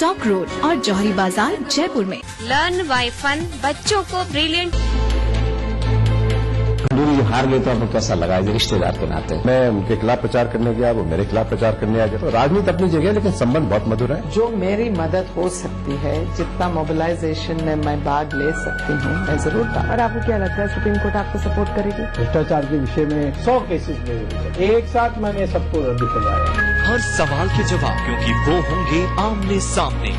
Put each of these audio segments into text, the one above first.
Stock road और जौहरी बाजार जयपुर में। लर्न बाय फन, बच्चों को ब्रिलियंट। हार गए तो आपको कैसा लगा रिश्तेदार के नाते? मैं उनके खिलाफ प्रचार करने गया, वो मेरे खिलाफ प्रचार करने आ गया। तो राजनीति अपनी जगह, लेकिन संबंध बहुत मधुर है। जो मेरी मदद हो सकती है, जितना मोबिलाइजेशन में मैं भाग ले सकती हूँ, मैं जरूर। और आपको क्या लगता है सुप्रीम कोर्ट आपको सपोर्ट करेगी? भ्रष्टाचार के विषय में 100 केसेस में एक साथ मैंने सबको रद्द करवाया। हर सवाल के जवाब, क्योंकि वो होंगे आमने सामने।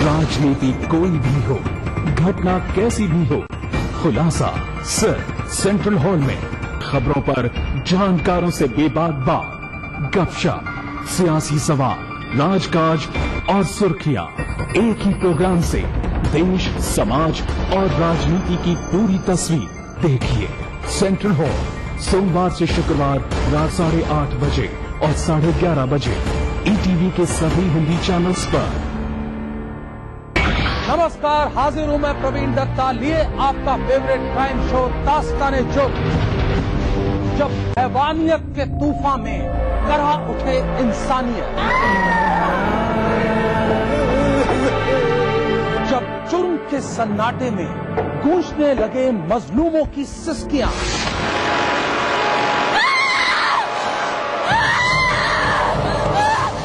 राजनीति कोई भी हो, घटना कैसी भी हो, खुलासा सिर्फ सेंट्रल हॉल में। खबरों पर जानकारों से बेबाक बात, गपशप, सियासी सवाल, राजकाज और सुर्खियां एक ही प्रोग्राम से देश, समाज और राजनीति की पूरी तस्वीर देखिए। सेंट्रल हॉल सोमवार से शुक्रवार रात 8:30 बजे और 11:30 बजे ईटीवी के सभी हिंदी चैनल्स पर। नमस्कार, हाजिर हूं मैं प्रवीण दत्ता, लिए आपका फेवरेट क्राइम शो दास्तान-ए-जुर्म। जब हैवानियत के तूफान में करहा उठे इंसानियत, जब जुर्म के सन्नाटे में गूंजने लगे मजलूमों की सिसकियां,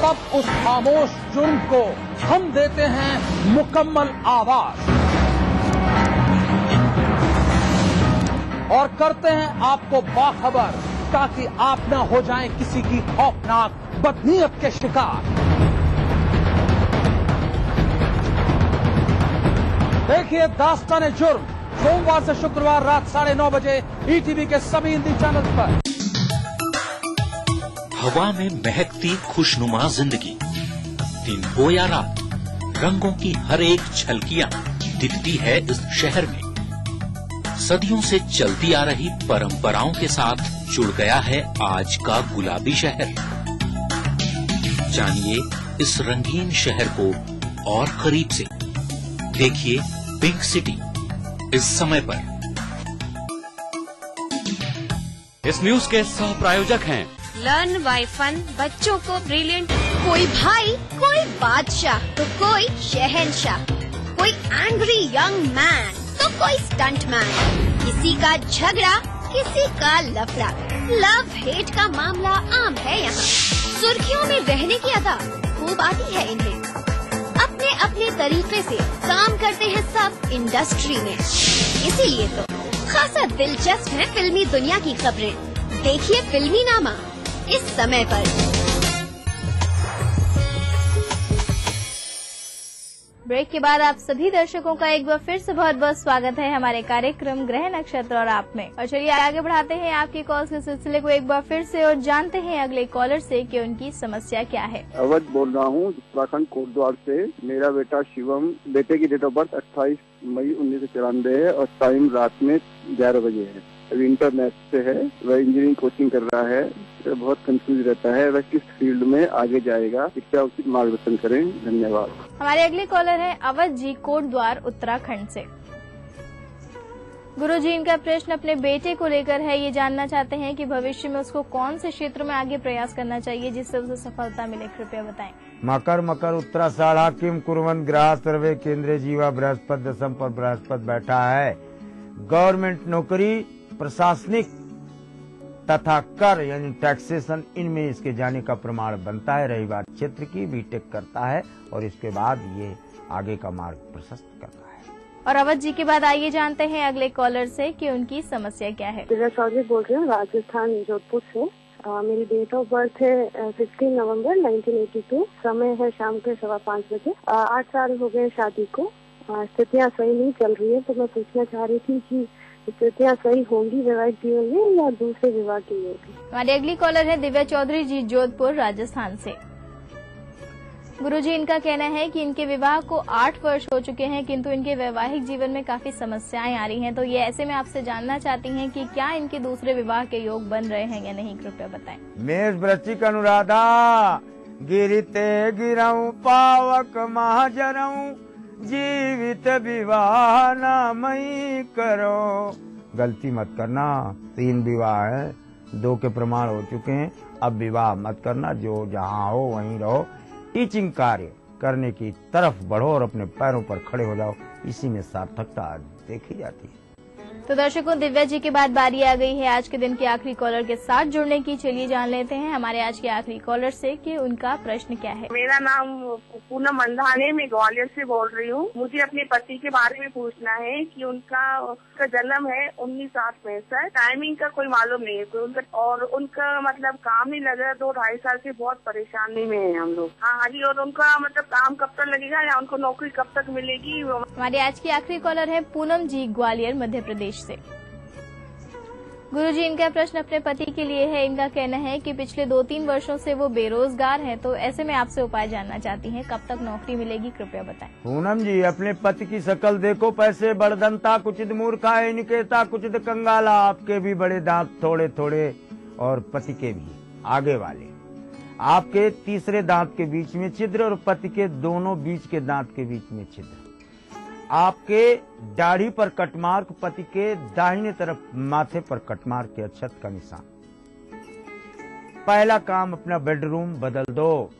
तब उस खामोश जुर्म को हम देते हैं मुकम्मल आवाज और करते हैं आपको बाखबर, ताकि आप न हो जाएं किसी की खौफनाक बदनीयत के शिकार। देखिए दास्तान-ए-जुर्म सोमवार से शुक्रवार रात 9:30 बजे ईटीवी के सभी हिंदी चैनल पर। हवा में महकती खुशनुमा जिंदगी, दिन हो या रात, रंगों की हर एक झलकियां दिखती है इस शहर में। सदियों से चलती आ रही परंपराओं के साथ जुड़ गया है आज का गुलाबी शहर। जानिए इस रंगीन शहर को और करीब से। देखिए पिंक सिटी इस समय पर। इस न्यूज के सह प्रायोजक हैं लर्न बाय फन, बच्चों को ब्रिलियंट। कोई भाई, कोई बादशाह तो कोई शहंशाह, कोई एंग्री यंग मैन तो कोई स्टंट मैन। किसी का झगड़ा, किसी का लफड़ा, लव हेट का मामला आम है यहाँ। सुर्खियों में रहने की अदा खूब आती है इन्हें। अपने अपने तरीके से काम करते हैं सब इंडस्ट्री में, इसीलिए तो खासा दिलचस्प है फिल्मी दुनिया की खबरें। देखिए फिल्मी नामा इस समय पर। ब्रेक के बाद आप सभी दर्शकों का एक बार फिर से बहुत बहुत स्वागत है हमारे कार्यक्रम ग्रह नक्षत्र और आप में। और चलिए आगे बढ़ाते हैं आपकी कॉल्स के सिलसिले को एक बार फिर से और जानते हैं अगले कॉलर से कि उनकी समस्या क्या है। अवध बोल रहा हूँ उत्तराखंड कोटद्वार से। मेरा बेटा शिवम, बेटे की डेट ऑफ बर्थ 28 मई 1994 है और टाइम रात में 11 बजे है। अभी इंटरनेट से है, वह इंजीनियरिंग कोचिंग कर रहा है। बहुत कंफ्यूज रहता है वह किस फील्ड में आगे जाएगा, इसका उचित मार्गदर्शन करें। धन्यवाद। हमारे अगले कॉलर है अवध जी कोटद्वार उत्तराखंड से। गुरुजी, इनका प्रश्न अपने बेटे को लेकर है। ये जानना चाहते हैं कि भविष्य में उसको कौन से क्षेत्र में आगे प्रयास करना चाहिए जिससे उसे सफलता मिले, कृपया बताएं। मकर उत्तराषाढ़ किम कुर्वन् ग्रह सर्वे केंद्रे जीवा बृहस्पति दशम पर बृहस्पति बैठा है। गवर्नमेंट नौकरी, प्रशासनिक तथा कर यानी टैक्सेशन, इनमें इसके जाने का प्रमाण बनता है। रही बात क्षेत्र की, बीटेक करता है और इसके बाद ये आगे का मार्ग प्रशस्त करता है। और अवध जी के बाद आइए जानते हैं अगले कॉलर से कि उनकी समस्या क्या है। दिव्या चौधरी बोल रही हूँ, राजस्थान जोधपुर से। मेरी डेट ऑफ बर्थ है 15 नवंबर 1982। समय है शाम के 5:15 बजे। 8 साल हो गए शादी को। स्थितियाँ सही नहीं चल रही है, तो मैं पूछना चाह रही थी कि स्थितियाँ सही होंगी वैवाहिक जीवन में या दूसरे विवाह की होगी। हमारी अगली कॉलर है दिव्या चौधरी जी, जोधपुर राजस्थान से। गुरुजी, इनका कहना है कि इनके विवाह को 8 वर्ष हो चुके हैं, किंतु इनके वैवाहिक जीवन में काफी समस्याएं आ रही हैं। तो ये ऐसे में आपसे जानना चाहती हैं कि क्या इनके दूसरे विवाह के योग बन रहे हैं या नहीं, कृपया बताएं। मेष वृश्चिक अनुराधा, गिरते गिरऊं पावक महाजरऊं, जीवित विवाह न मई करो। गलती मत करना, 3 विवाह है, 2 के प्रमाण हो चुके हैं। अब विवाह मत करना, जो जहाँ हो वहीं रहो, टीचिंग कार्य करने की तरफ बढ़ो और अपने पैरों पर खड़े हो जाओ, इसी में सार्थकता देखी जाती है। तो दर्शकों, दिव्या जी के बाद बारी आ गई है आज के दिन के आखिरी कॉलर के साथ जुड़ने की। चलिए जान लेते हैं हमारे आज के आखिरी कॉलर से कि उनका प्रश्न क्या है। मेरा नाम पूनम मंधाने, मैं ग्वालियर से बोल रही हूँ। मुझे अपने पति के बारे में पूछना है कि उसका जन्म है 1965। टाइमिंग का कोई मालूम नहीं है और उनका मतलब काम नहीं लग रहा। 2-2.5 साल से बहुत परेशानी में है हम लोग। हाँ जी, और उनका मतलब काम कब तक लगेगा या उनको नौकरी कब तक मिलेगी? हमारे आज की आखिरी कॉलर है पूनम जी, ग्वालियर मध्य प्रदेश से। गुरुजी, इनका प्रश्न अपने पति के लिए है। इनका कहना है कि पिछले 2-3 वर्षों से वो बेरोजगार हैं, तो ऐसे में आपसे उपाय जानना चाहती हैं, कब तक नौकरी मिलेगी, कृपया बताएं। पूनम जी, अपने पति की शकल देखो, पैसे बड़दंता कुचित मूर्खा है निकेता कुचित कंगाला। आपके भी बड़े दांत थोड़े थोड़े और पति के भी आगे वाले। आपके तीसरे दांत के बीच में छिद्र और पति के दोनों बीच के दांत के बीच में छिद्र। आपके दाढ़ी पर कटमार्क, पति के दाहिने तरफ माथे पर कटमार्क के अक्षत का निशान। पहला काम, अपना बेडरूम बदल दो।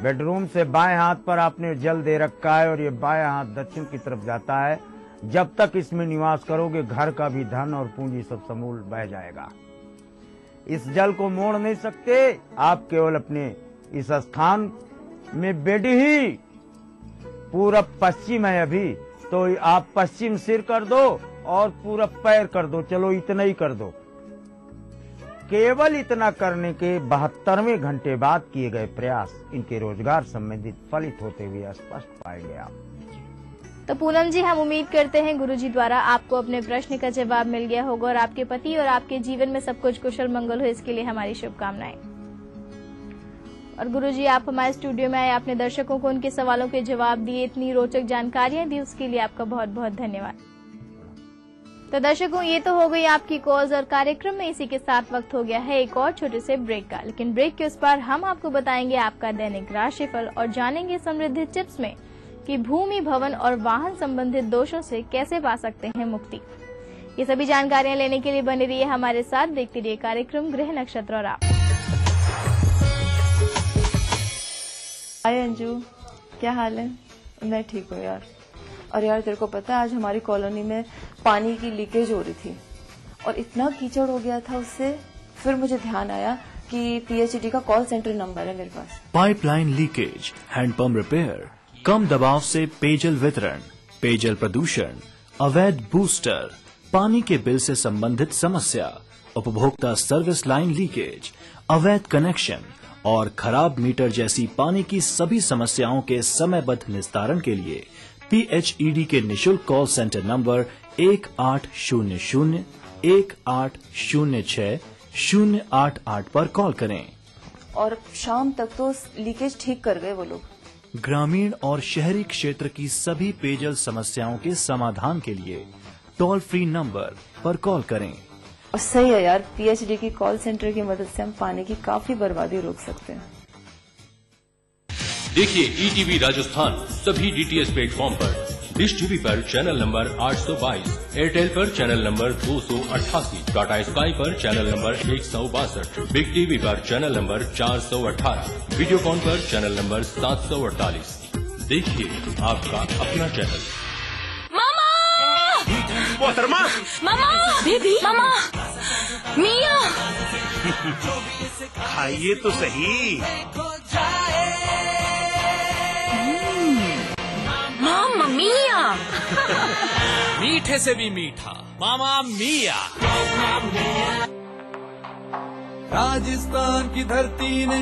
बेडरूम से बाएं हाथ पर आपने जल दे रखा है और ये बाएं हाथ दक्षिण की तरफ जाता है। जब तक इसमें निवास करोगे, घर का भी धन और पूंजी सब समूल बह जाएगा। इस जल को मोड़ नहीं सकते आप, केवल अपने इस स्थान में बेड ही पूरब पश्चिम है अभी, तो आप पश्चिम सिर कर दो और पूरब पैर कर दो। चलो इतना ही कर दो। केवल इतना करने के 72वें घंटे बाद किए गए प्रयास इनके रोजगार संबंधित फलित होते हुए स्पष्ट पाएंगे आप। तो पूनम जी, हम उम्मीद करते हैं गुरुजी द्वारा आपको अपने प्रश्न का जवाब मिल गया होगा और आपके पति और आपके जीवन में सब कुछ कुशल मंगल हो, इसके लिए हमारी शुभकामनाएं। और गुरुजी, आप हमारे स्टूडियो में आए, आपने दर्शकों को उनके सवालों के जवाब दिए, इतनी रोचक जानकारियां दी, उसके लिए आपका बहुत बहुत धन्यवाद। तो दर्शकों, ये तो हो गई आपकी कॉल्स और कार्यक्रम में इसी के साथ वक्त हो गया है एक और छोटे से ब्रेक का। लेकिन ब्रेक के उस पार हम आपको बताएंगे आपका दैनिक राशिफल और जानेंगे समृद्धि टिप्स में कि भूमि, भवन और वाहन संबंधित दोषों से कैसे पा सकते हैं मुक्ति। ये सभी जानकारियां लेने के लिए बने रहिए हमारे साथ। देखते रहिए कार्यक्रम ग्रह नक्षत्र और आप। हाय अंजू, क्या हाल है? मैं ठीक हूँ यार। और यार, तेरे को पता है आज हमारी कॉलोनी में पानी की लीकेज हो रही थी और इतना कीचड़ हो गया था उससे। फिर मुझे ध्यान आया कि पीएचईडी का कॉल सेंटर नंबर है मेरे पास। पाइपलाइन लीकेज, हैंडपंप रिपेयर, कम दबाव से पेयजल वितरण, पेयजल प्रदूषण, अवैध बूस्टर, पानी के बिल से संबंधित समस्या, उपभोक्ता सर्विस लाइन लीकेज, अवैध कनेक्शन और खराब मीटर जैसी पानी की सभी समस्याओं के समयबद्ध निस्तारण के लिए पीएचईडी के निशुल्क कॉल सेंटर नंबर 1800-1806-088 पर कॉल करें। और शाम तक तो लीकेज ठीक कर गए वो लोग। ग्रामीण और शहरी क्षेत्र की सभी पेयजल समस्याओं के समाधान के लिए टोल फ्री नंबर पर कॉल करें। और सही है यार, पीएचडी की कॉल सेंटर की मदद से हम पानी की काफी बर्बादी रोक सकते हैं। देखिए ईटीवी राजस्थान सभी डीटीएच प्लेटफॉर्म पर, डिश टीवी पर चैनल नंबर 822, एयरटेल पर चैनल नंबर 288, टाटा स्काई पर चैनल नंबर 162, बिग टीवी पर चैनल नंबर 418, वीडियोकॉन पर चैनल नंबर 748। देखिए आपका अपना चैनल। मोहतरमा, मामा, बेबी, मामा, मिया, खाइए तो सही। मामा मिया, मीठे से भी मीठा, मामा मिया। राजस्थान की धरती ने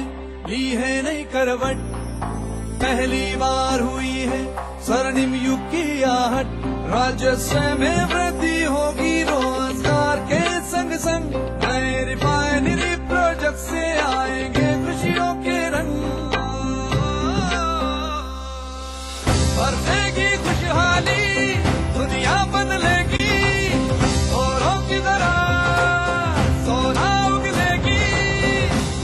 ली है नई करवट, पहली बार हुई है स्वर्णिम युग की आहट। राजस्व में वृद्धि होगी रोजगार के संग संग, नए रिफाइनरी प्रोजेक्ट से आएंगे खुशियों के रंग। बरसेगी खुशहाली, दुनिया बदलेगी, औरों की तरह सोना उगलेगी।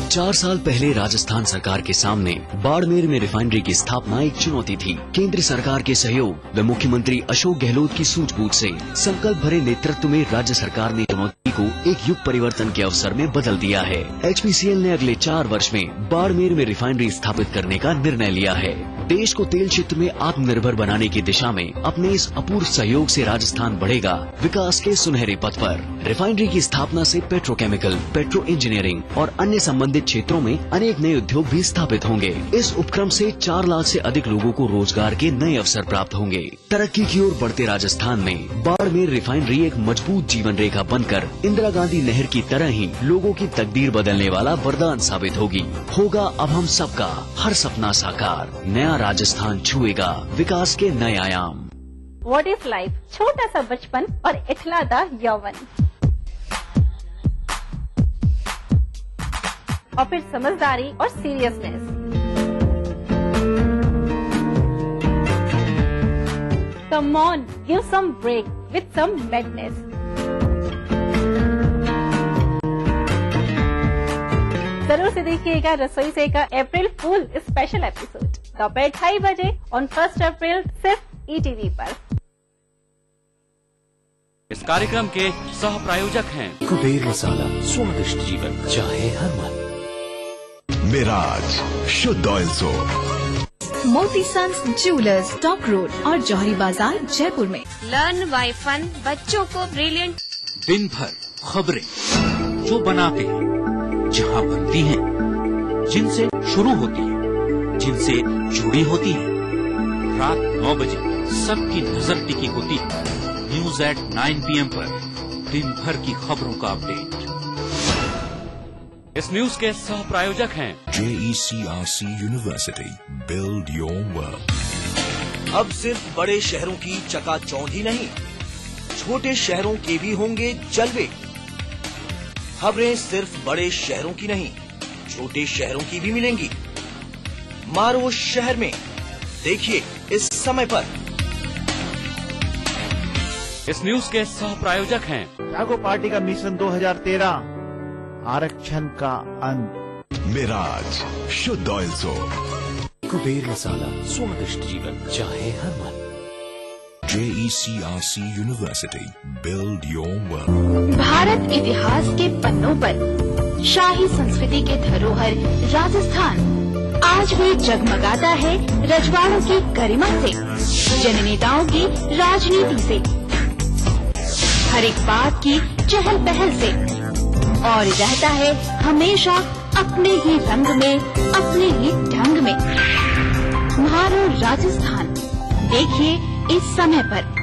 4 साल पहले राजस्थान सरकार के सामने बाड़मेर में रिफाइनरी की स्थापना एक चुनौती थी। केंद्र सरकार के सहयोग व मुख्यमंत्री अशोक गहलोत की सूझबूझ से संकल्प भरे नेतृत्व में राज्य सरकार ने चुनौती को एक युग परिवर्तन के अवसर में बदल दिया है। HPCL ने अगले 4 वर्ष में बाड़मेर में रिफाइनरी स्थापित करने का निर्णय लिया है। देश को तेल क्षेत्र में आत्मनिर्भर बनाने की दिशा में अपने इस अपूर्व सहयोग से राजस्थान बढ़ेगा विकास के सुनहरे पथ पर। रिफाइनरी की स्थापना से पेट्रोकेमिकल, पेट्रो इंजीनियरिंग और अन्य संबंधित क्षेत्रों में अनेक नए उद्योग भी स्थापित होंगे। इस उपक्रम से 4 लाख से अधिक लोगों को रोजगार के नए अवसर प्राप्त होंगे। तरक्की की ओर बढ़ते राजस्थान में बाड़मेर रिफाइनरी एक मजबूत जीवन रेखा बनकर इंदिरा गांधी नहर की तरह ही लोगों की तकदीर बदलने वाला वरदान साबित होगी। होगा अब हम सबका हर सपना साकार। नया राजस्थान छुएगा विकास के नए आयाम। What is life? छोटा सा बचपन और इठलाता यौवन, और फिर समझदारी और seriousness. Come on, give some break with some madness. जरूर से देखिएगा रसोई से का अप्रैल फूल स्पेशल एपिसोड दोपहर 2:30 बजे ऑन 1 अप्रैल सिर्फ ETV पर। इस कार्यक्रम के सह प्रायोजक हैं कुबेर मसाला, स्वादिष्ट जीवन चाहे हर मन। मिराज शुद्ध ऑयल सोप, मोती सन्स ज्वेलर्स, टॉप रोड और जौहरी बाजार जयपुर में। लर्न बाय फन, बच्चों को ब्रिलियंट। दिन भर खबरें जो बनाते हैं, जहां बनती हैं, जिनसे शुरू होती है, जिनसे जुड़ी होती है। रात 9 बजे सबकी नजर टिकी होती है न्यूज एट 9 PM पर। दिन भर की खबरों का अपडेट। इस न्यूज के सह प्रायोजक हैं JECRC university, build your world. अब सिर्फ बड़े शहरों की चकाचौंध ही नहीं, छोटे शहरों के भी होंगे जलवे। खबरें सिर्फ बड़े शहरों की नहीं, छोटे शहरों की भी मिलेंगी। मारो शहर में, देखिए इस समय पर। इस न्यूज के सह प्रायोजक हैं जागो पार्टी का मिशन 2013, आरक्षण का अंत। मिराज शुद्ध ऑयल सोप, कुबेर मसाला, स्वादिष्ट जीवन चाहे हर मन। JECRC university, build your world. Bharat इतिहास के पन्नों पर शाही संस्कृति के धरोहर राजस्थान आज भी जगमगाता है रजवाड़ों की गरिमा से, जननेताओं की राजनीति से, हर एक बात की चहल पहल से, और रहता है हमेशा अपने ही रंग में, अपने ही ढंग में। मारो राजस्थान, देखिए इस समय पर।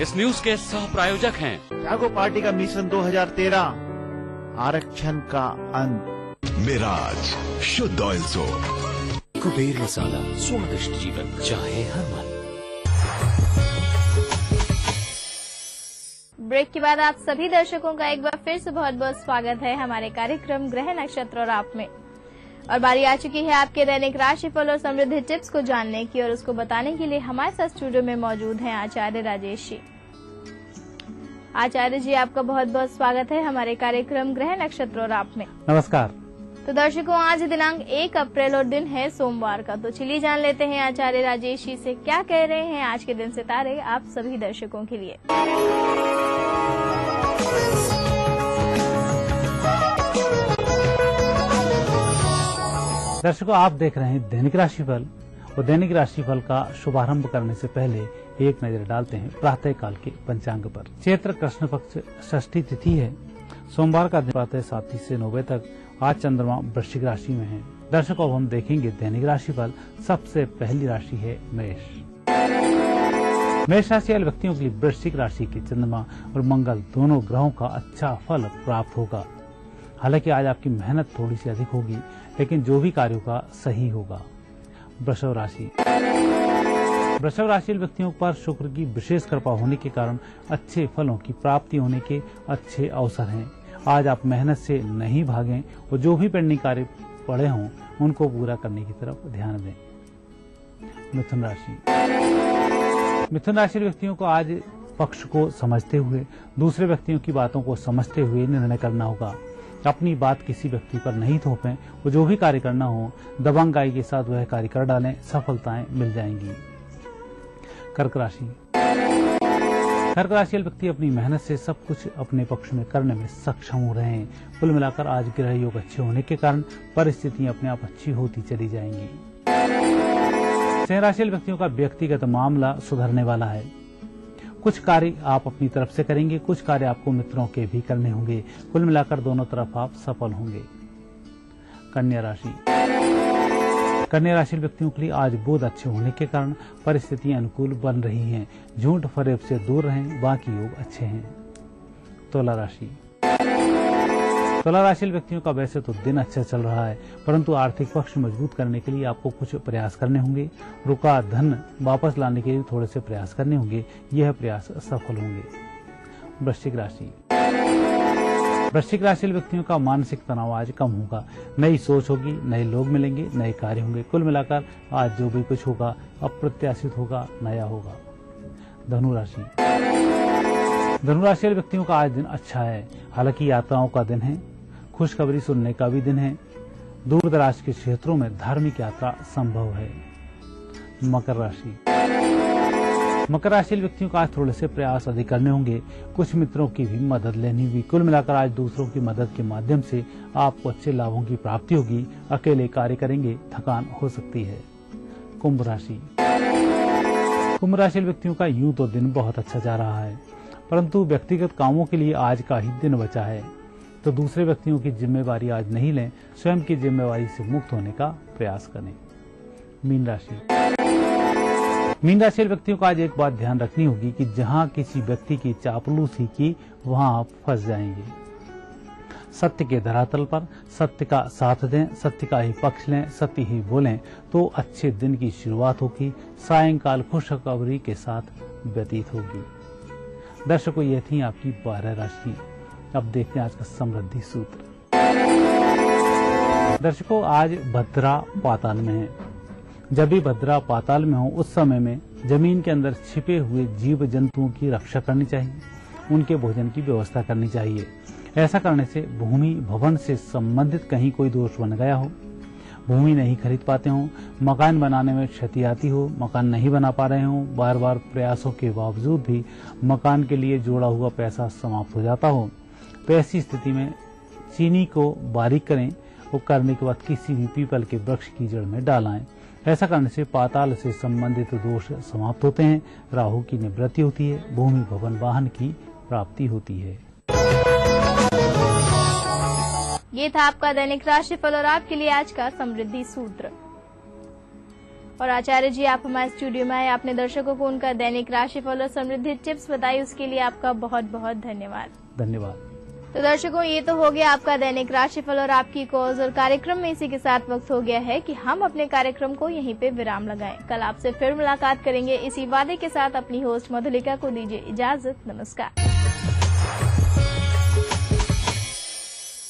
इस न्यूज के सह प्रायोजक हैं जागो पार्टी का मिशन 2013, आरक्षण का अंत। मिराज शुद्ध ऑयल सोप, कुबेर मसाला, स्वादिष्ट जीवन चाहे हर मन। ब्रेक के बाद आप सभी दर्शकों का एक बार फिर से बहुत बहुत स्वागत है हमारे कार्यक्रम ग्रह नक्षत्र और आप में। और बारी आ चुकी है आपके दैनिक राशिफल और समृद्धि टिप्स को जानने की, और उसको बताने के लिए हमारे साथ स्टूडियो में मौजूद हैं आचार्य राजेश जी। आचार्य जी, आपका बहुत बहुत स्वागत है हमारे कार्यक्रम ग्रह नक्षत्र और आप में। नमस्कार। तो दर्शकों, आज दिनांक 1 अप्रैल और दिन है सोमवार का। तो चलिए जान लेते हैं आचार्य राजेश जी से क्या कह रहे हैं आज के दिन सितारे आप सभी दर्शकों के लिए। दर्शकों, आप देख रहे हैं दैनिक राशिफल, और दैनिक राशिफल का शुभारंभ करने से पहले एक नजर डालते हैं प्रातः काल के पंचांग पर। चैत्र कृष्ण पक्ष षष्ठी तिथि है। सोमवार का दिन प्रातः 7 से 9 बजे तक। आज चंद्रमा वृश्चिक राशि में है। दर्शकों, अब हम देखेंगे दैनिक राशिफल। सबसे पहली राशि है मेष। मेष राशि वाले व्यक्तियों के लिए वृश्चिक राशि के चंद्रमा और मंगल दोनों ग्रहों का अच्छा फल प्राप्त होगा। हालांकि आज आपकी मेहनत थोड़ी सी अधिक होगी, लेकिन जो भी कार्यों का सही होगा। वृषभ राशि। वृषभ राशि व्यक्तियों पर शुक्र की विशेष कृपा होने के कारण अच्छे फलों की प्राप्ति होने के अच्छे अवसर हैं। आज आप मेहनत से नहीं भागें और जो भी पेंडिंग कार्य पड़े हों उनको पूरा करने की तरफ ध्यान दें। मिथुन राशि। मिथुन राशि व्यक्तियों को आज पक्ष को समझते हुए, दूसरे व्यक्तियों की बातों को समझते हुए निर्णय करना होगा। अपनी बात किसी व्यक्ति पर नहीं थोपें और जो भी कार्य करना हो दबंगाई के साथ वह कार्य कर डालें, सफलताएं मिल जाएंगी। कर्क राशि। कर्क राशि वाले व्यक्ति अपनी मेहनत से सब कुछ अपने पक्ष में करने में सक्षम हो रहे हैं। कुल मिलाकर आज ग्रह योग अच्छे होने के कारण परिस्थितियां अपने आप अच्छी होती चली जाएंगी। सिंह राशि वाले व्यक्तियों का व्यक्तिगत मामला सुधरने वाला है। कुछ कार्य आप अपनी तरफ से करेंगे, कुछ कार्य आपको मित्रों के भी करने होंगे। कुल मिलाकर दोनों तरफ आप सफल होंगे। कन्या राशि व्यक्तियों के लिए आज बुध अच्छे होने के कारण परिस्थितियां अनुकूल बन रही हैं। झूठ फरेब से दूर रहें, बाकी योग अच्छे हैं। तुला राशि व्यक्तियों का वैसे तो दिन अच्छा चल रहा है, परंतु आर्थिक पक्ष मजबूत करने के लिए आपको कुछ प्रयास करने होंगे। रुका धन वापस लाने के लिए थोड़े से प्रयास करने होंगे। यह प्रयास सफल होंगे। वृश्चिक राशि व्यक्तियों का मानसिक तनाव आज कम होगा। नई सोच होगी, नए लोग मिलेंगे, नए कार्य होंगे। कुल मिलाकर आज जो भी कुछ होगा अप्रत्याशित होगा, नया होगा। धनु राशि व्यक्तियों का आज दिन अच्छा है। हालांकि यात्राओं का दिन है, खुशखबरी सुनने का भी दिन है। दूर दराज के क्षेत्रों में धार्मिक यात्रा संभव है। मकर राशि व्यक्तियों का आज थोड़े से प्रयास अधिक करने होंगे। कुछ मित्रों की भी मदद लेनी होगी। कुल मिलाकर आज दूसरों की मदद के माध्यम से आपको अच्छे लाभों की प्राप्ति होगी। अकेले कार्य करेंगे, थकान हो सकती है। कुंभ राशि व्यक्तियों का यूं तो दिन बहुत अच्छा जा रहा है, परंतु व्यक्तिगत कामों के लिए आज का ही दिन बचा है, तो दूसरे व्यक्तियों की जिम्मेवारी आज नहीं लें। स्वयं की जिम्मेवारी से मुक्त होने का प्रयास करें। मीन राशि व्यक्तियों को आज एक बात ध्यान रखनी होगी कि जहां किसी व्यक्ति की चापलूसी की, वहां आप फंस जाएंगे। सत्य के धरातल पर सत्य का साथ दें, सत्य का ही पक्ष लें, सत्य ही बोलें, तो अच्छे दिन की शुरुआत होगी। सायंकाल खुशखबरी के साथ व्यतीत होगी। दर्शकों, ये थी आपकी 12 राशि। अब देखते हैं आज का समृद्धि सूत्र। दर्शकों, आज भद्रा पाताल में है। जब भी भद्रा पाताल में हो, उस समय में जमीन के अंदर छिपे हुए जीव जंतुओं की रक्षा करनी चाहिए, उनके भोजन की व्यवस्था करनी चाहिए। ऐसा करने से भूमि भवन से संबंधित कहीं कोई दोष बन गया हो, भूमि नहीं खरीद पाते हो, मकान बनाने में क्षति आती हो, मकान नहीं बना पा रहे हो, बार बार प्रयासों के बावजूद भी मकान के लिए जोड़ा हुआ पैसा समाप्त हो जाता हो, तो ऐसी स्थिति में चीनी को बारीक करें। वो करने के बाद किसी भी पीपल के वृक्ष की जड़ में डालें। ऐसा करने से पाताल से संबंधित दोष समाप्त होते हैं, राहु की निवृत्ति होती है, भूमि भवन वाहन की प्राप्ति होती है। ये था आपका दैनिक राशिफल और आपके लिए आज का समृद्धि सूत्र। और आचार्य जी, आप हमारे स्टूडियो में आए, आपने दर्शकों को उनका दैनिक राशिफल और समृद्धि टिप्स बताई, उसके लिए आपका बहुत बहुत धन्यवाद। धन्यवाद। तो दर्शकों, ये तो हो गया आपका दैनिक राशिफल और आपकी कॉज, और कार्यक्रम में इसी के साथ वक्त हो गया है कि हम अपने कार्यक्रम को यहीं पे विराम लगाएं। कल आपसे फिर मुलाकात करेंगे इसी वादे के साथ। अपनी होस्ट मधुलिका को दीजिए इजाजत। नमस्कार।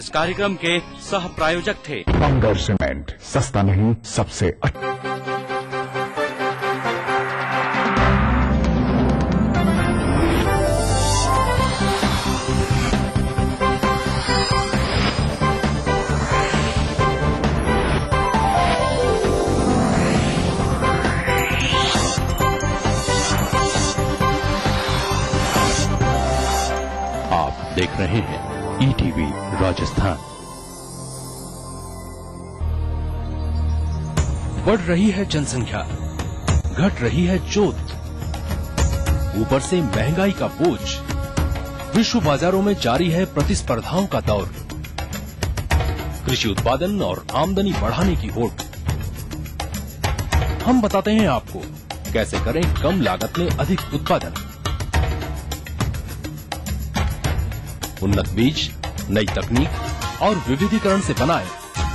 इस कार्यक्रम के सह प्रायोजक थे बंगर सीमेंट, सस्ता नहीं सबसे अच्छा। देख रहे हैं ईटीवी राजस्थान। बढ़ रही है जनसंख्या, घट रही है जोत, ऊपर से महंगाई का बोझ, विश्व बाजारों में जारी है प्रतिस्पर्धाओं का दौर, कृषि उत्पादन और आमदनी बढ़ाने की होड़। हम बताते हैं आपको कैसे करें कम लागत में अधिक उत्पादन। उन्नत बीज, नई तकनीक और विविधीकरण से बनाए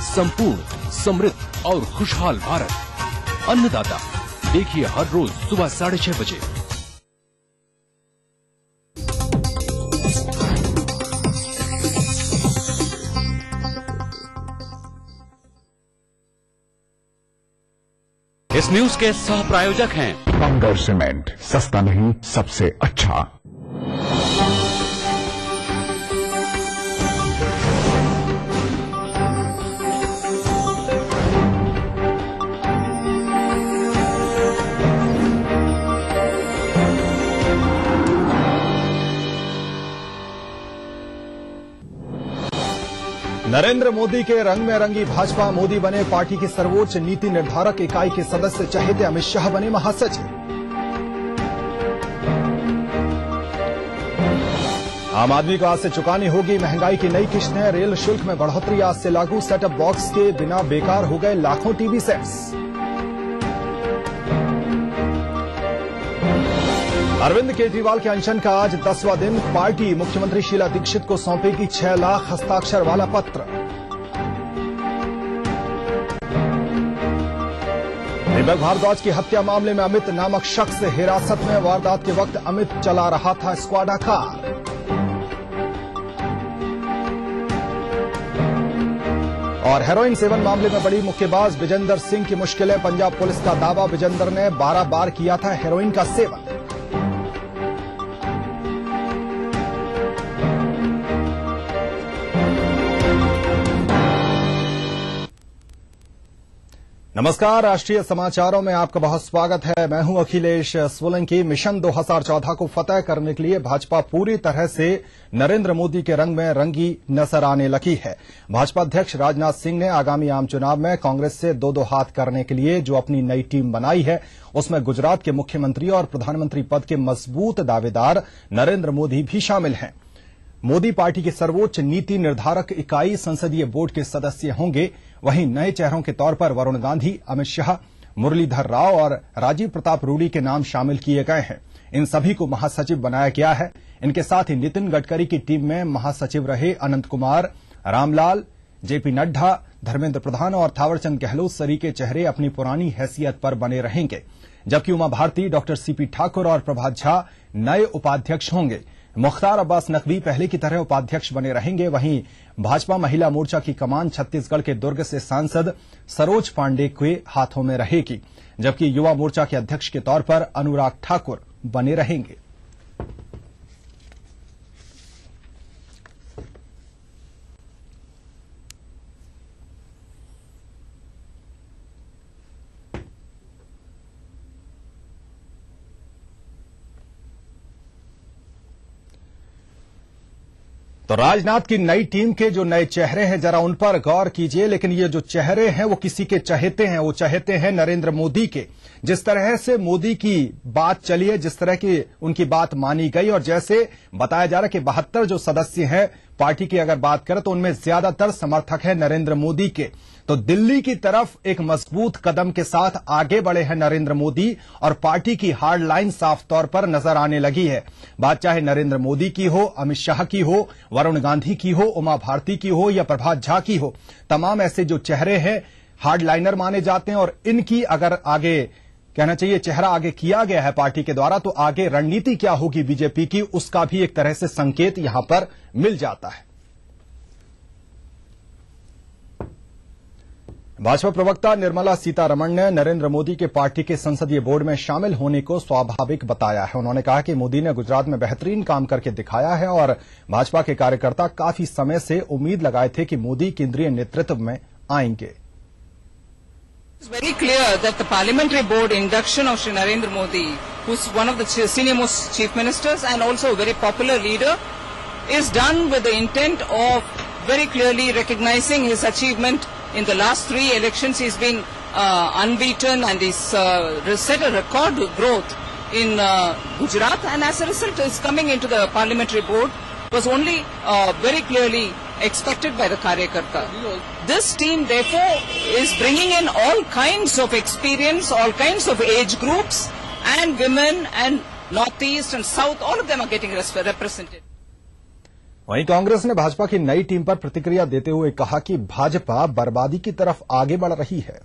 संपूर्ण, समृद्ध और खुशहाल भारत। अन्नदाता देखिए हर रोज सुबह 6:30 बजे। इस न्यूज के सह प्रायोजक हैं बंगर सीमेंट, सस्ता नहीं सबसे अच्छा। नरेंद्र मोदी के रंग में रंगी भाजपा, मोदी बने पार्टी की सर्वोच्च नीति निर्धारक इकाई के सदस्य, चहेते अमित शाह बने महासचिव। आम आदमी को आज से चुकानी होगी महंगाई की नई किश्तें, रेल शुल्क में बढ़ोतरी आज से लागू, सेटअप बॉक्स के बिना बेकार हो गए लाखों टीवी सेट्स। अरविंद केजरीवाल के अनशन का आज 10वां दिन, पार्टी मुख्यमंत्री शीला दीक्षित को सौंपेगी 6 लाख हस्ताक्षर वाला पत्र। दीपक भारद्वाज की हत्या मामले में अमित नामक शख्स हिरासत में, वारदात के वक्त अमित चला रहा था स्क्वाडा कार। और हेरोइन सेवन मामले में बड़ी मुक्केबाज विजेंदर सिंह की मुश्किलें, पंजाब पुलिस का दावा, विजेंदर ने 12 बार किया था हेरोइन का सेवन। नमस्कार, राष्ट्रीय समाचारों में आपका बहुत स्वागत है। मैं हूं अखिलेश सोलंकी। मिशन 2014 को फतेह करने के लिए भाजपा पूरी तरह से नरेंद्र मोदी के रंग में रंगी नजर आने लगी है। भाजपा अध्यक्ष राजनाथ सिंह ने आगामी आम चुनाव में कांग्रेस से दो हाथ करने के लिए जो अपनी नई टीम बनाई है, उसमें गुजरात के मुख्यमंत्री और प्रधानमंत्री पद के मजबूत दावेदार नरेंद्र मोदी भी शामिल हैं। मोदी पार्टी की सर्वोच्च नीति निर्धारक इकाई संसदीय बोर्ड के सदस्य होंगे। वहीं नए चेहरों के तौर पर वरुण गांधी, अमित शाह, मुरलीधर राव और राजीव प्रताप रूडी के नाम शामिल किए गए हैं। इन सभी को महासचिव बनाया गया है। इनके साथ ही नितिन गडकरी की टीम में महासचिव रहे अनंत कुमार, रामलाल, जेपी नड्डा, धर्मेंद्र प्रधान और थावरचंद गहलोत सरीके चेहरे अपनी पुरानी हैसियत पर बने रहेंगे, जबकि उमा भारती, डॉक्टर सीपी ठाकुर और प्रभात झा नए उपाध्यक्ष होंगे। मुख्तार अब्बास नकवी पहले की तरह उपाध्यक्ष बने रहेंगे। वहीं भाजपा महिला मोर्चा की कमान छत्तीसगढ़ के दुर्ग से सांसद सरोज पांडे के हाथों में रहेगी, जबकि युवा मोर्चा के अध्यक्ष के तौर पर अनुराग ठाकुर बने रहेंगे। तो राजनाथ की नई टीम के जो नए चेहरे हैं, जरा उन पर गौर कीजिए। लेकिन ये जो चेहरे हैं वो किसी के चहेते हैं, वो चहेते हैं नरेंद्र मोदी के। जिस तरह से मोदी की बात चली है, जिस तरह की उनकी बात मानी गई, और जैसे बताया जा रहा है कि 72 जो सदस्य हैं पार्टी की अगर बात करें तो उनमें ज्यादातर समर्थक है नरेंद्र मोदी के। तो दिल्ली की तरफ एक मजबूत कदम के साथ आगे बढ़े हैं नरेंद्र मोदी और पार्टी की हार्ड लाइन साफ तौर पर नजर आने लगी है। बात चाहे नरेंद्र मोदी की हो, अमित शाह की हो, वरुण गांधी की हो, उमा भारती की हो या प्रभात झा की हो, तमाम ऐसे जो चेहरे हैं हार्ड लाइनर माने जाते हैं। और इनकी अगर आगे कहना चाहिए चेहरा आगे किया गया है पार्टी के द्वारा, तो आगे रणनीति क्या होगी बीजेपी की, उसका भी एक तरह से संकेत यहां पर मिल जाता है। भाजपा प्रवक्ता निर्मला सीतारमण ने नरेंद्र मोदी के पार्टी के संसदीय बोर्ड में शामिल होने को स्वाभाविक बताया है। उन्होंने कहा कि मोदी ने गुजरात में बेहतरीन काम करके दिखाया है और भाजपा के कार्यकर्ता काफी समय से उम्मीद लगाए थे कि मोदी केंद्रीय नेतृत्व में आएंगे। It's very clear that the parliamentary board induction of Shri Narendra Modi, who's one of the senior most chief ministers and also a very popular leader, is done with the intent of very clearly recognizing his achievement in the last 3 elections. He's been unbeaten and he's set a record growth in Gujarat, and as a result is coming into the parliamentary board was only very clearly expected by the Karyakarta. This team therefore is bringing in all kinds of experience, all kinds of age groups, and women and northeast and south, all of them are getting represented. वहीं कांग्रेस ने भाजपा की नई team पर प्रतिक्रिया देते हुए कहा कि भाजपा बर्बादी की तरफ आगे बढ़ रही है।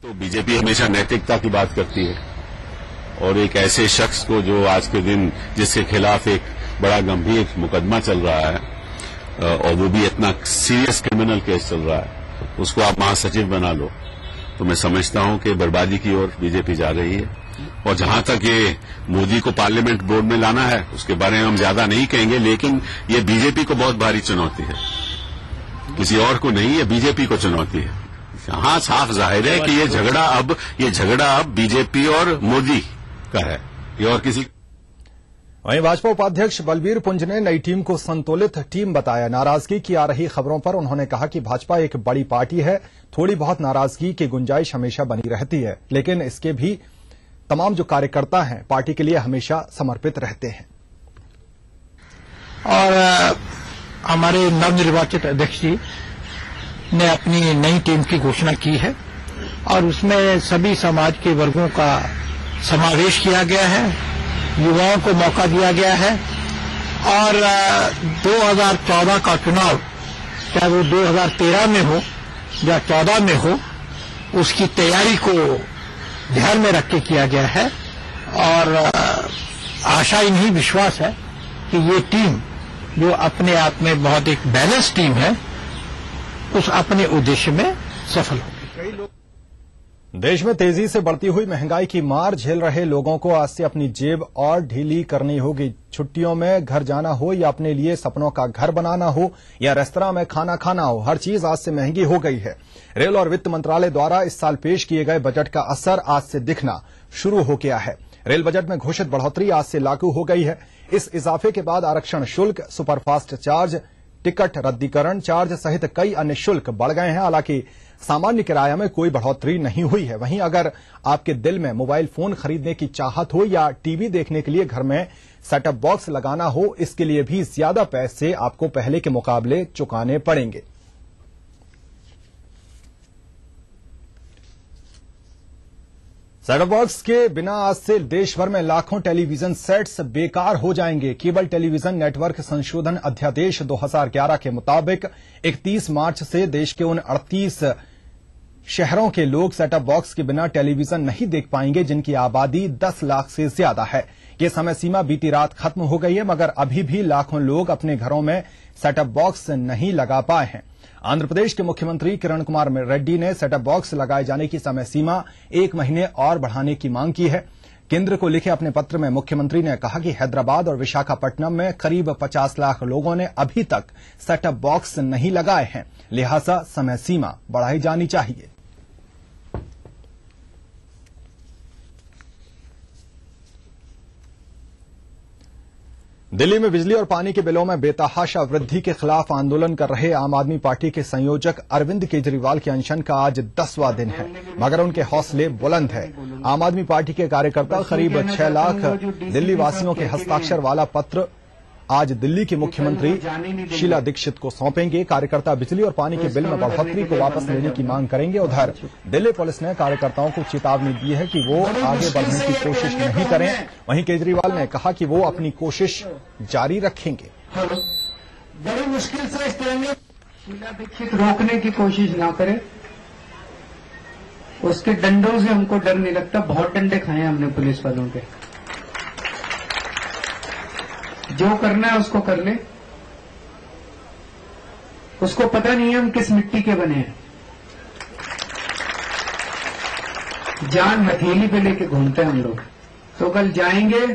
तो बीजेपी हमेशा नैतिकता की बात करती है और एक ऐसे शख्स को जो आज के दिन जिसके खिलाफ एक बड़ा गंभीर मुकदमा चल रहा है और वो भी इतना सीरियस क्रिमिनल केस चल रहा है, उसको आप महासचिव बना लो, तो मैं समझता हूं कि बर्बादी की ओर बीजेपी जा रही है। और जहां तक ये मोदी को पार्लियामेंट बोर्ड में लाना है उसके बारे में हम ज्यादा नहीं कहेंगे, लेकिन ये बीजेपी को बहुत भारी चुनौती है, किसी और को नहीं, ये बीजेपी को चुनौती है। हाँ, साफ जाहिर है कि ये झगड़ा अब बीजेपी और मोदी का है, ये और किसी। वहीं भाजपा उपाध्यक्ष बलबीर पुंज ने नई टीम को संतुलित टीम बताया। नाराजगी की आ रही खबरों पर उन्होंने कहा कि भाजपा एक बड़ी पार्टी है, थोड़ी बहुत नाराजगी की गुंजाइश हमेशा बनी रहती है, लेकिन इसके भी तमाम जो कार्यकर्ता हैं पार्टी के लिए हमेशा समर्पित रहते हैं। और हमारे नवनिर्वाचित अध्यक्ष जी ने अपनी नई टीम की घोषणा की है और उसमें सभी समाज के वर्गों का समावेश किया गया है, युवाओं को मौका दिया गया है और 2014 का चुनाव चाहे वो 2013 में हो या 14 में हो, उसकी तैयारी को ध्यान में रख के किया गया है और आशा ही नहीं विश्वास है कि ये टीम जो अपने आप में बहुत एक बैलेंस टीम है, उस अपने उद्देश्य में सफल होगी। देश में तेजी से बढ़ती हुई महंगाई की मार झेल रहे लोगों को आज से अपनी जेब और ढीली करनी होगी। छुट्टियों में घर जाना हो या अपने लिए सपनों का घर बनाना हो या रेस्तरां में खाना खाना हो, हर चीज आज से महंगी हो गई है। रेल और वित्त मंत्रालय द्वारा इस साल पेश किए गए बजट का असर आज से दिखना शुरू हो गया है। रेल बजट में घोषित बढ़ोतरी आज से लागू हो गई है। इस इजाफे के बाद आरक्षण शुल्क, सुपरफास्ट चार्ज, टिकट रद्दीकरण चार्ज सहित कई अन्य शुल्क बढ़ गए हैं। हालांकि सामान्य किराया में कोई बढ़ोतरी नहीं हुई है। वहीं अगर आपके दिल में मोबाइल फोन खरीदने की चाहत हो या टीवी देखने के लिए घर में सेटअप बॉक्स लगाना हो, इसके लिए भी ज्यादा पैसे आपको पहले के मुकाबले चुकाने पड़ेंगे। सेटअप बॉक्स के बिना आज से देश भर में लाखों टेलीविजन सेट्स बेकार हो जाएंगे। केबल टेलीविजन नेटवर्क संशोधन अध्यादेश 2011 के मुताबिक 31 मार्च से देश के उन 38 शहरों के लोग सेटअप बॉक्स के बिना टेलीविजन नहीं देख पाएंगे जिनकी आबादी 10 लाख से ज्यादा है। ये समय सीमा बीती रात खत्म हो गई है, मगर अभी भी लाखों लोग अपने घरों में सेटअप बॉक्स नहीं लगा पाए हैं। आंध्र प्रदेश के मुख्यमंत्री किरण कुमार रेड्डी ने सेटअप बॉक्स लगाए जाने की समय सीमा 1 महीने और बढ़ाने की मांग की है। केंद्र को लिखे अपने पत्र में मुख्यमंत्री ने कहा कि हैदराबाद और विशाखापट्टनम में करीब 50 लाख लोगों ने अभी तक सेटअप बॉक्स नहीं लगाए हैं, लिहाजा समय सीमा बढ़ाई जानी चाहिए। दिल्ली में बिजली और पानी के बिलों में बेतहाशा वृद्धि के खिलाफ आंदोलन कर रहे आम आदमी पार्टी के संयोजक अरविंद केजरीवाल के अनशन का आज 10वां दिन है, मगर उनके हौसले बुलंद है। आम आदमी पार्टी के कार्यकर्ता करीब 6 लाख दिल्ली वासियों के हस्ताक्षर वाला पत्र आज दिल्ली के मुख्यमंत्री शीला दीक्षित को सौंपेंगे। कार्यकर्ता बिजली और पानी के बिल में बढ़ोतरी को वापस लेने की मांग करेंगे। उधर दिल्ली पुलिस ने कार्यकर्ताओं को चेतावनी दी है कि वो आगे बढ़ने की कोशिश नहीं करें। वहीं केजरीवाल ने कहा कि वो अपनी कोशिश जारी रखेंगे। बड़ी मुश्किल से इस तरह शीला दीक्षित रोकने की कोशिश ना करे, उसके डंडों से हमको डर नहीं लगता। बहुत डंडे खाए हमने पुलिस वालों के। जो करना है उसको कर ले, उसको पता नहीं है हम किस मिट्टी के बने हैं। जान हथेली पे लेके घूमते हैं हम लोग। तो कल जाएंगे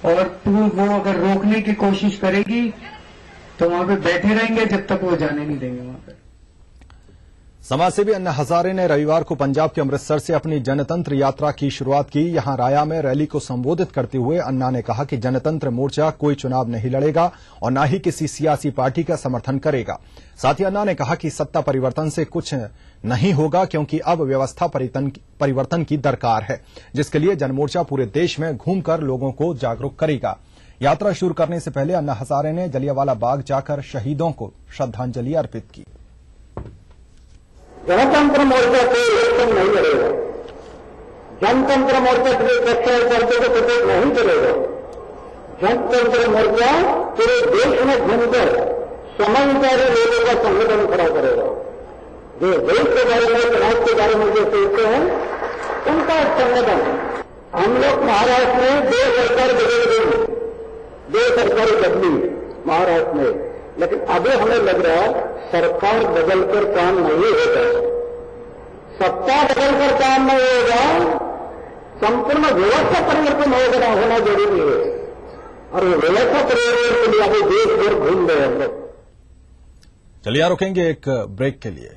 और वो अगर रोकने की कोशिश करेगी तो वहां पे बैठे रहेंगे जब तक वो जाने नहीं देंगे वहां पे। समाजसेवी अन्ना हजारे ने रविवार को पंजाब के अमृतसर से अपनी जनतंत्र यात्रा की शुरुआत की। यहां राया में रैली को संबोधित करते हुए अन्ना ने कहा कि जनतंत्र मोर्चा कोई चुनाव नहीं लड़ेगा और न ही किसी सियासी पार्टी का समर्थन करेगा। साथ ही अन्ना ने कहा कि सत्ता परिवर्तन से कुछ नहीं होगा, क्योंकि अब व्यवस्था परिवर्तन की दरकार है, जिसके लिए जनमोर्चा पूरे देश में घूमकर लोगों को जागरूक करेगा। यात्रा शुरू करने से पहले अन्ना हजारे ने जलियांवाला बाग जाकर शहीदों को श्रद्धांजलि अर्पित की। जनतंत्र मोर्चा कोई इलेक्शन नहीं लड़ेगा, जनतंत्र मोर्चा किसी पक्ष को सपोर्ट नहीं करेगा। जनतंत्र मोर्चा पूरे देश में घूमकर समझदारी लोगों का संगठन खड़ा करेगा। जो देश के बारे में, समाज के बारे में जो सोचते हैं, उनका संगठन। हम लोग महाराष्ट्र में 2 सरकार बदल गई, 2 सरकारें बदली महाराष्ट्र में, लेकिन अभी हमें लग रहा है सरकार बदलकर काम नहीं होगा, सत्ता बदलकर काम नहीं होगा, संपूर्ण व्यवस्था परिवर्तन होना जरूरी है। और व्यवस्था परिवर्तन के लिए अभी देश भर घूम रहे हैं हम लोग। चलिए रुकेंगे एक ब्रेक के लिए।